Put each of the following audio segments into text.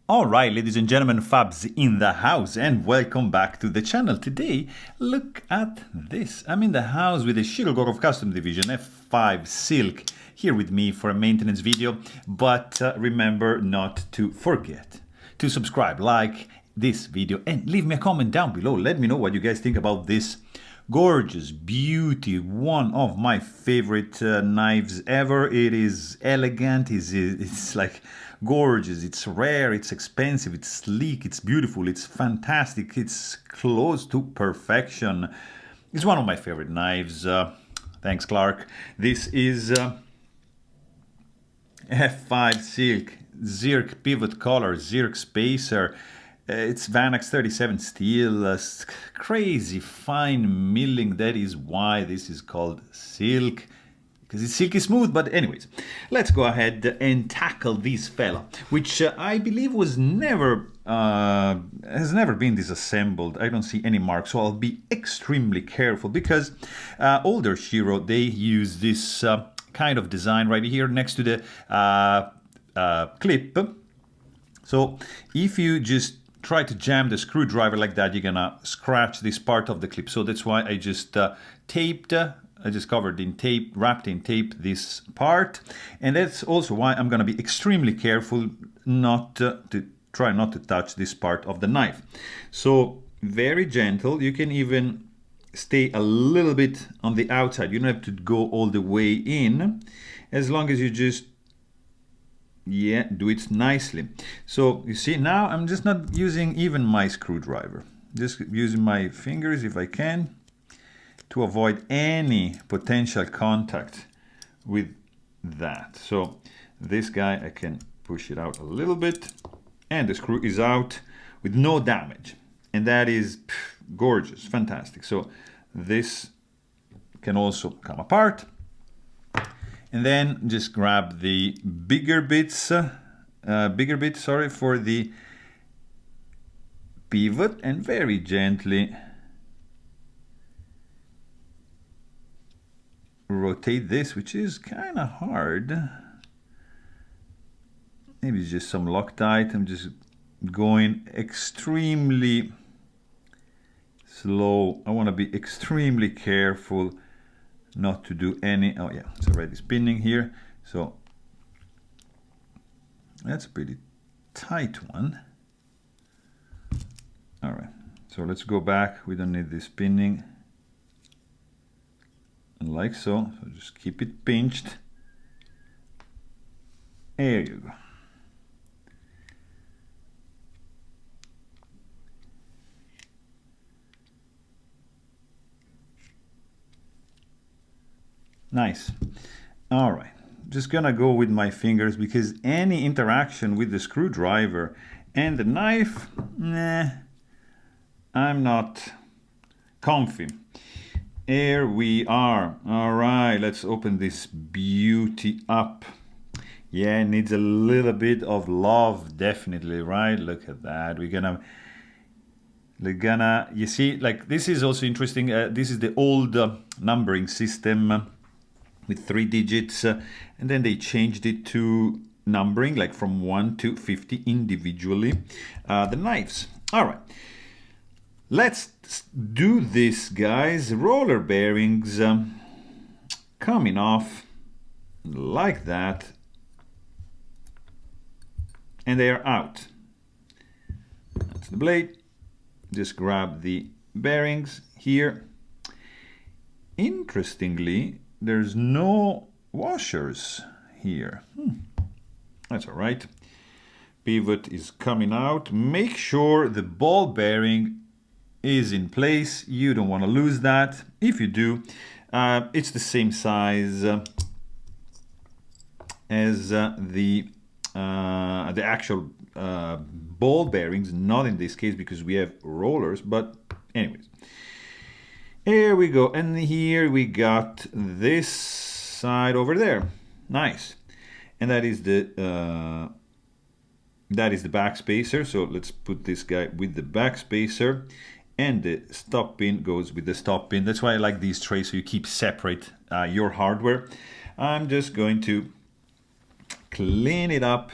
All right, ladies and gentlemen, Fabs in the house, and welcome back to the channel. Today, look at this. I'm in the house with the Shirogorov Custom Division F5 Silk here with me for a maintenance video. But remember not to forget to subscribe, like this video, and leave me a comment down below. Let me know what you guys think about this gorgeous beauty, one of my favorite knives ever. It is elegant, it's like gorgeous, it's rare, it's expensive, it's sleek, it's beautiful, it's fantastic, it's close to perfection. It's one of my favorite knives. Thanks, Clark. This is F5 Silk, Zirc pivot collar, Zirc spacer. It's Vanax 37 steel, crazy fine milling. That is why this is called silk, because it's silky smooth. But anyways, let's go ahead and tackle this fella, which I believe was never has never been disassembled. I don't see any marks, so I'll be extremely careful, because older Shiro, they use this kind of design right here next to the clip. So if you just try to jam the screwdriver like that, you're gonna scratch this part of the clip. So that's why I just I just covered in tape, wrapped in tape this part. And that's also why I'm gonna be extremely careful not to try not to touch this part of the knife. So very gentle. You can even stay a little bit on the outside. You don't have to go all the way in, as long as you just do it nicely. So you see, now I'm just not using even my screwdriver, just using my fingers if I can, to avoid any potential contact with that. So this guy, I can push it out a little bit, and the screw is out with no damage, and that is gorgeous, fantastic. So this can also come apart. And then just grab the bigger bits, for the pivot, and very gently rotate this, which is kind of hard. Maybe it's just some Loctite. I'm just going extremely slow. I want to be extremely careful not to do any, oh yeah, it's already spinning here. So that's a pretty tight one. All right, so let's go back. We don't need this spinning. Like so. So just keep it pinched. There you go. Nice. All right, just gonna go with my fingers, because any interaction with the screwdriver and the knife, nah, I'm not comfy. Here we are. All right, let's open this beauty up. Yeah, it needs a little bit of love, definitely, right? Look at that. We're gonna, you see, like, this is also interesting. This is the old numbering system with 3 digits, and then they changed it to numbering, like from 1 to 50 individually, the knives. All right, let's do this, guys. Roller bearings coming off like that, and they are out. That's the blade. Just grab the bearings here. Interestingly, there's no washers here. That's all right. Pivot is coming out. Make sure the ball bearing is in place. You don't want to lose that. If you do, it's the same size as the actual ball bearings. Not in this case, because we have rollers, but anyways. Here we go, and here we got this side over there. Nice. And that is the back spacer. So let's put this guy with the back spacer, and the stop pin goes with the stop pin. That's why I like these trays, so you keep separate your hardware. I'm just going to clean it up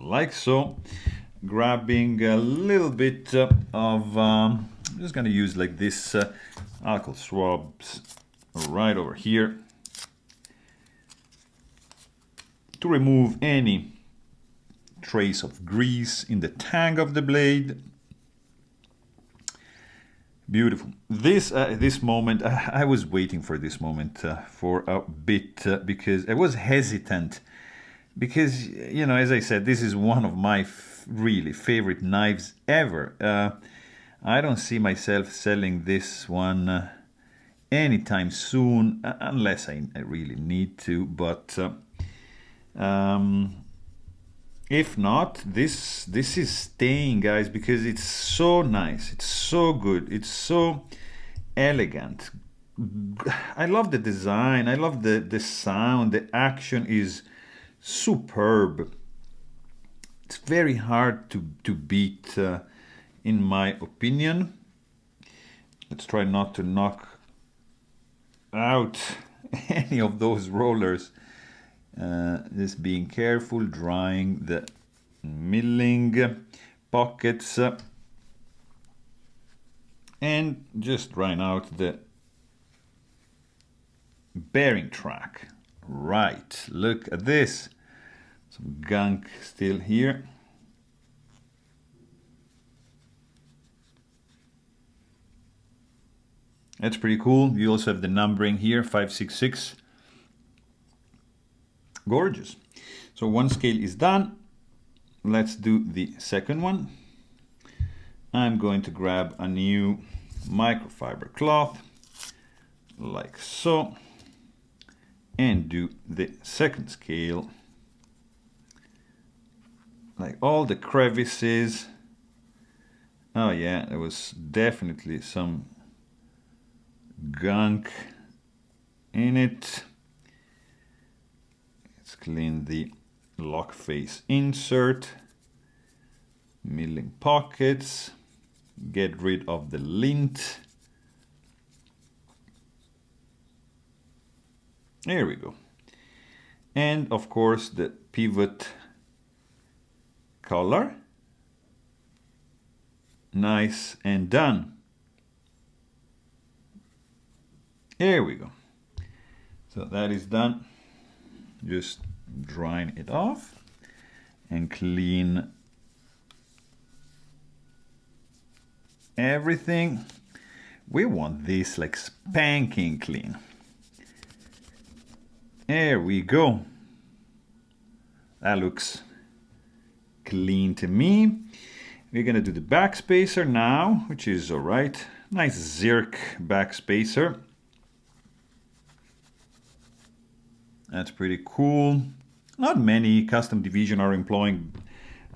like so. Grabbing a little bit of, I'm just going to use like this alcohol swabs right over here to remove any trace of grease in the tang of the blade. Beautiful. This moment, I was waiting for this moment for a bit because I was hesitant. Because, you know, as I said, this is one of my really favorite knives ever. I don't see myself selling this one anytime soon, unless I really need to. But if not, this is staying, guys, because it's so nice, it's so good, it's so elegant. I love the design, I love the sound, the action is superb. It's very hard to beat, in my opinion. Let's try not to knock out any of those rollers. Just being careful, drying the milling pockets and just drying out the bearing track. Right, look at this. Some gunk still here. That's pretty cool. You also have the numbering here, 566. Gorgeous. So one scale is done. Let's do the second one. I'm going to grab a new microfiber cloth, like so, and do the second scale. Like all the crevices. Oh yeah, there was definitely some gunk in it. Let's clean the lock face insert, milling pockets, get rid of the lint. There we go. And of course the pivot collar. Nice and done. There we go. So that is done. Just drying it off and clean everything. We want this like spanking clean. There we go. That looks clean to me. We're gonna do the back spacer now, which is all right. Nice Zirk back spacer. That's pretty cool. Not many custom division are employing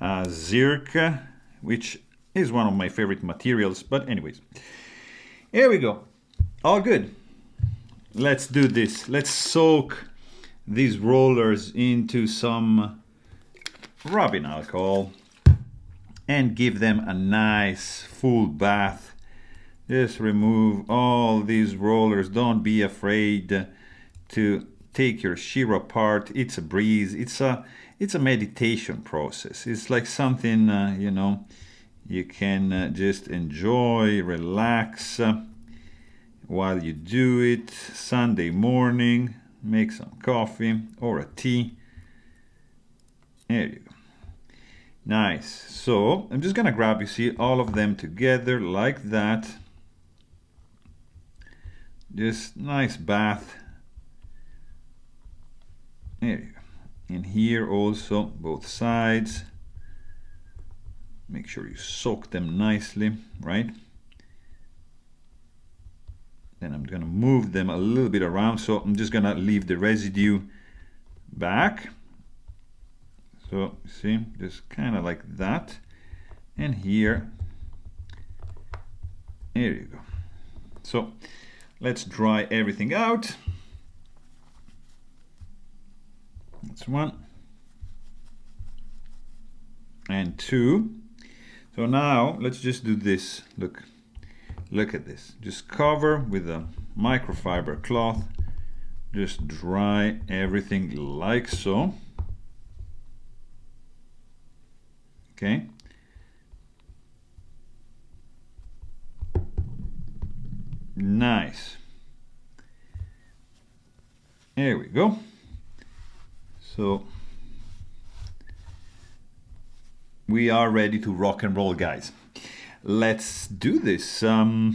Zirk, which is one of my favorite materials. But anyways, here we go. All good. Let's do this. Let's soak these rollers into some rubbing alcohol and give them a nice full bath. Just remove all these rollers. Don't be afraid to take your Shiro apart. It's a breeze. It's a meditation process. It's like something you know, you can just enjoy, relax while you do it. Sunday morning, make some coffee or a tea. There you go. Nice. So I'm just gonna grab, you see, all of them together like that. Just nice bath. There you go. And here also, both sides. Make sure you soak them nicely, right? Then I'm gonna move them a little bit around, so I'm just gonna leave the residue back. So see, just kind of like that. And here, there you go. So let's dry everything out. That's one. And two. So now let's just do this. Look at this. Just cover with a microfiber cloth. Just dry everything like so. Okay. Nice. There we go. So we are ready to rock and roll, guys. Let's do this. So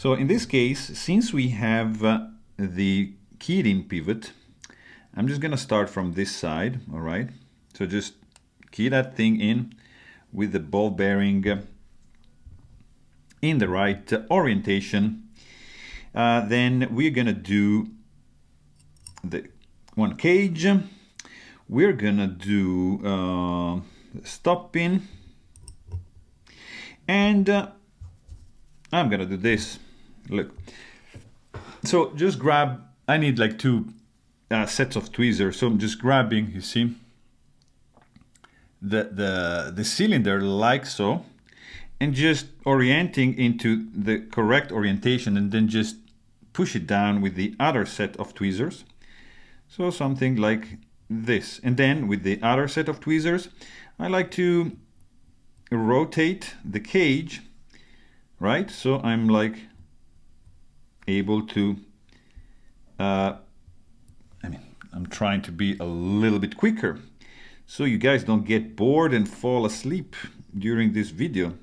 in this case, since we have the keyed in pivot, I'm just gonna start from this side, all right? So just key that thing in with the ball bearing in the right orientation. Then we're gonna do the one cage. We're gonna do stop pin, and I'm gonna do this. Look, so just grab, I need like two sets of tweezers, so I'm just grabbing, you see, the cylinder like so, and just orienting into the correct orientation, and then just push it down with the other set of tweezers. So something like this. And then with the other set of tweezers, I like to rotate the cage, right? So I'm like able to, I'm trying to be a little bit quicker so you guys don't get bored and fall asleep during this video,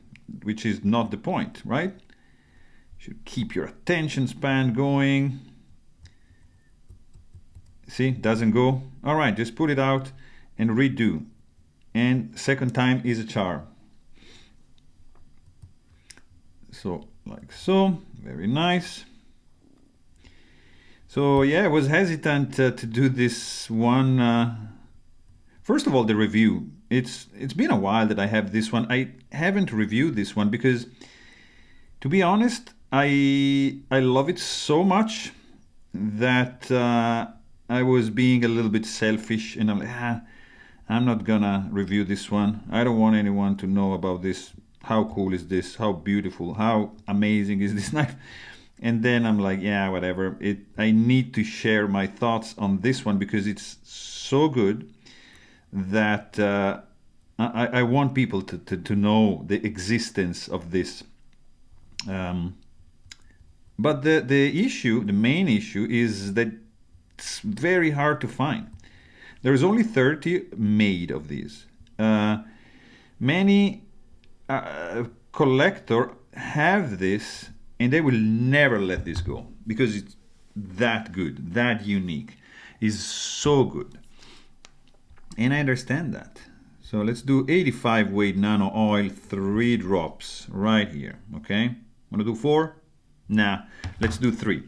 which is not the point, right? You should keep your attention span going. See, doesn't go. All right, just put it out and redo. And second time is a charm. So, like so, very nice. So yeah, I was hesitant to do this one. First of all, the review. It's been a while that I have this one. I haven't reviewed this one because, to be honest, I love it so much that I was being a little bit selfish, and I'm like, I'm not gonna review this one. I don't want anyone to know about this. How cool is this? How beautiful? How amazing is this knife? And then I'm like, yeah, whatever. I need to share my thoughts on this one because it's so good that I want people to know the existence of this. But the main issue is that it's very hard to find. There's only 30 made of these. Many collectors have this, and they will never let this go because it's that good, that unique, is so good. And I understand that. So let's do 85 weight nano oil, 3 drops right here. Okay, wanna do 4? Nah, let's do 3.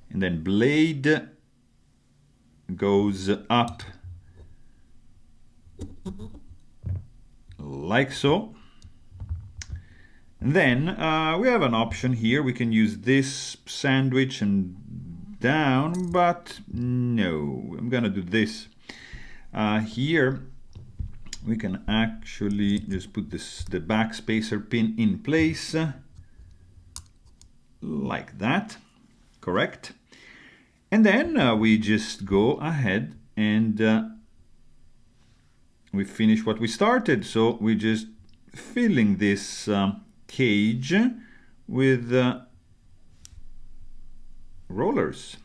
And then blade goes up like so. And then we have an option here. We can use this sandwich and down, but no, I'm gonna do this. Here we can actually just put the back spacer pin in place like that, correct? And then we just go ahead and we finish what we started. So we just filling this cage with rollers.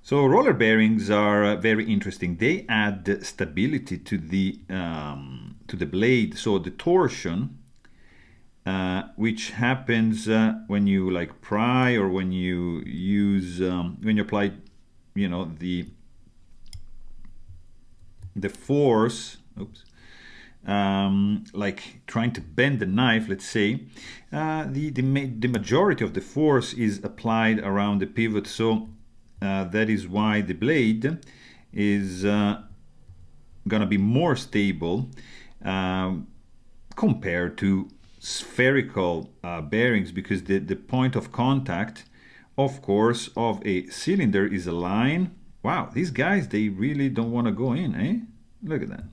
So roller bearings are very interesting. They add stability to the blade. So the torsion, which happens when you like pry or when you use when you apply, you know, the force. Oops. Like trying to bend the knife, let's say, the majority of the force is applied around the pivot. So that is why the blade is gonna be more stable compared to spherical bearings, because the point of contact, of course, of a cylinder is a line. Wow, these guys, they really don't want to go in, eh? Look at that.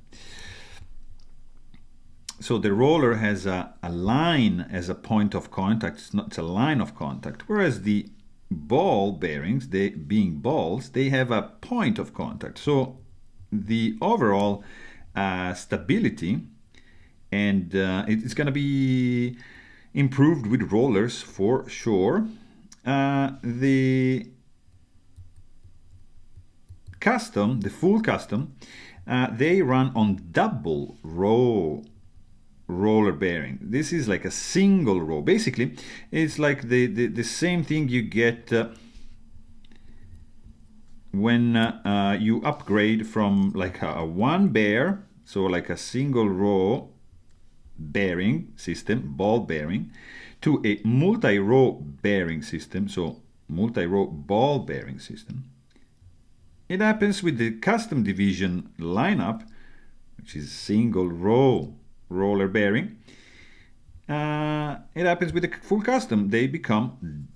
So the roller has a line as a point of contact. It's a line of contact, whereas the ball bearings, they being balls, they have a point of contact. So the overall stability, and it's going to be improved with rollers for sure. The full custom, they run on double row roller bearing. This is like a single row. Basically, it's like the same thing you get when you upgrade from like a one bear, so like a single row bearing system, ball bearing, to a multi-row bearing system, so multi-row ball bearing system. It happens with the custom division lineup, which is single row roller bearing. It happens with the full custom. They become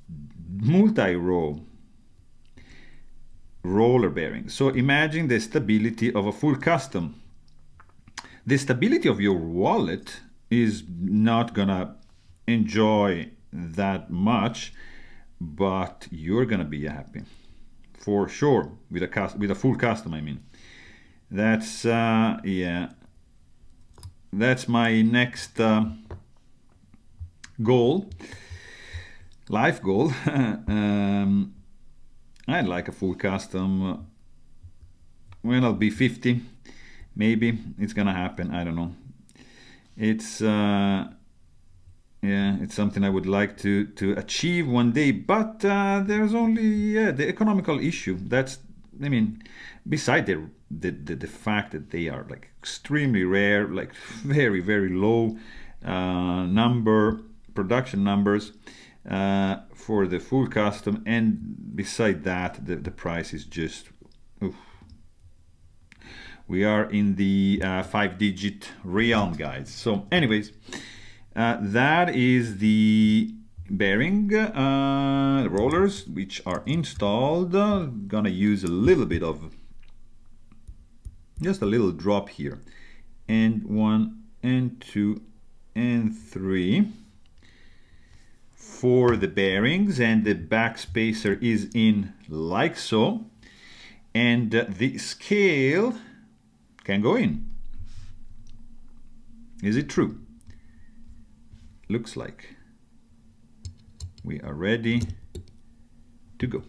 multi-row roller bearing. So imagine the stability of a full custom. The stability of your wallet is not gonna enjoy that much, but you're gonna be happy for sure with a full custom. I mean, that's yeah, that's my next goal, life goal. I'd like a full custom when I'll be 50. Maybe it's gonna happen. I don't know. It's yeah, it's something I would like to achieve one day, but there's only the economical issue. That's, I mean, beside the fact that they are like extremely rare, like very low production numbers for the full custom, and beside that the price is just oof. We are in the 5-digit realm, guys. So anyways, that is the bearing rollers which are installed. Gonna use a little bit of, just a little drop here, and 1 and 2 and 3 for the bearings, and the back spacer is in like so, and the scale can go in. Is it true? Looks like we are ready to go.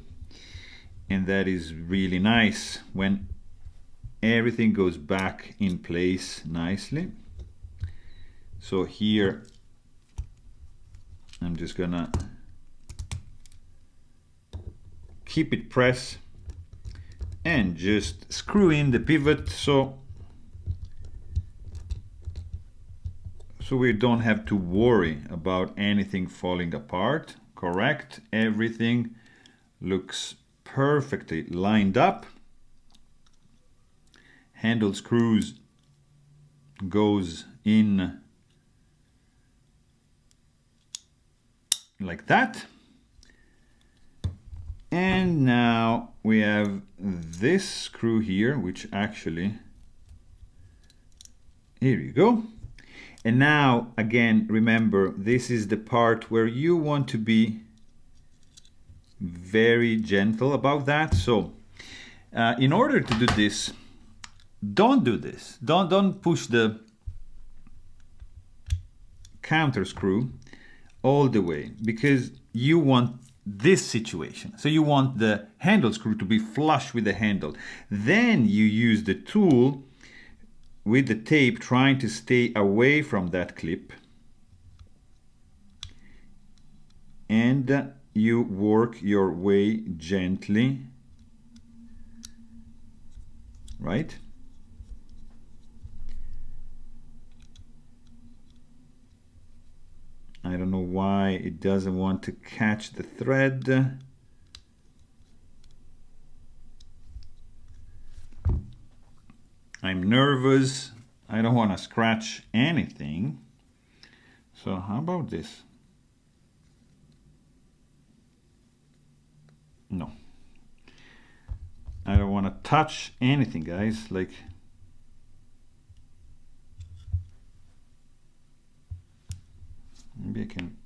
And that is really nice when everything goes back in place nicely. So here I'm just gonna keep it pressed and just screw in the pivot so we don't have to worry about anything falling apart. Correct, everything looks perfectly lined up. Handle screws goes in like that, and now we have this screw here, which actually, here you go. And now again, remember, this is the part where you want to be very gentle about that. So in order to do this, don't do this. Don't push the counter screw all the way, because you want this situation. So you want the handle screw to be flush with the handle. Then you use the tool with the tape, trying to stay away from that clip, and you work your way gently, right? I don't know why it doesn't want to catch the thread. I'm nervous. I don't want to scratch anything. So how about this? No. I don't want to touch anything, guys. Like, maybe I can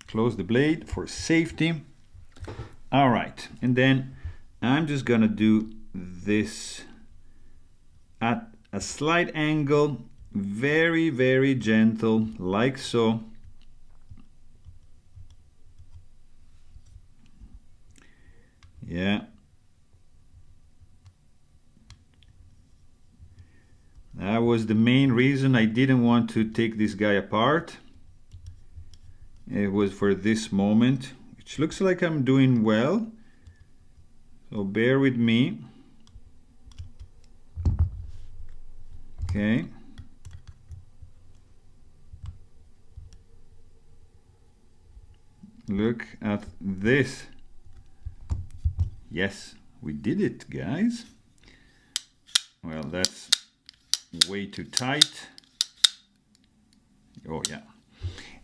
close the blade for safety. All right, and then I'm just gonna do this at a slight angle, very, very gentle, like so. Yeah. That was the main reason I didn't want to take this guy apart. It was for this moment, which looks like I'm doing well. So bear with me. Okay. Look at this. Yes, we did it, guys. Well, that's way too tight. Oh yeah.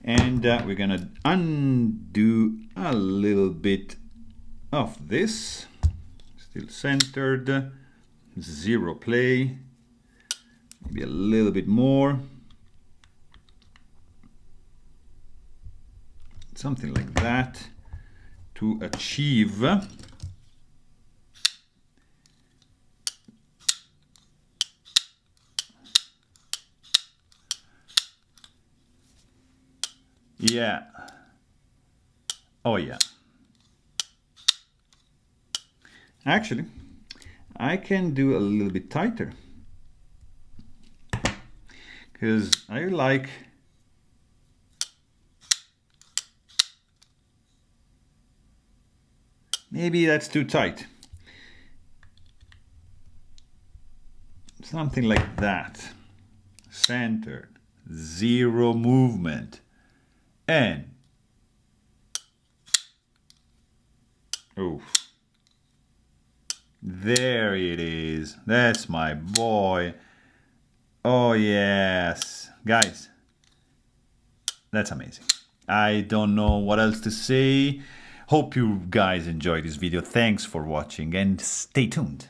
And we're gonna undo a little bit of this. Still centered. Zero play. Maybe a little bit more. Something like that to achieve yeah. Oh yeah. Actually, I can do a little bit tighter because I like maybe that's too tight. Something like that. Centered. Zero movement. And oh, there it is. That's my boy. Oh yes, guys, that's amazing. I don't know what else to say. Hope you guys enjoyed this video. Thanks for watching and stay tuned.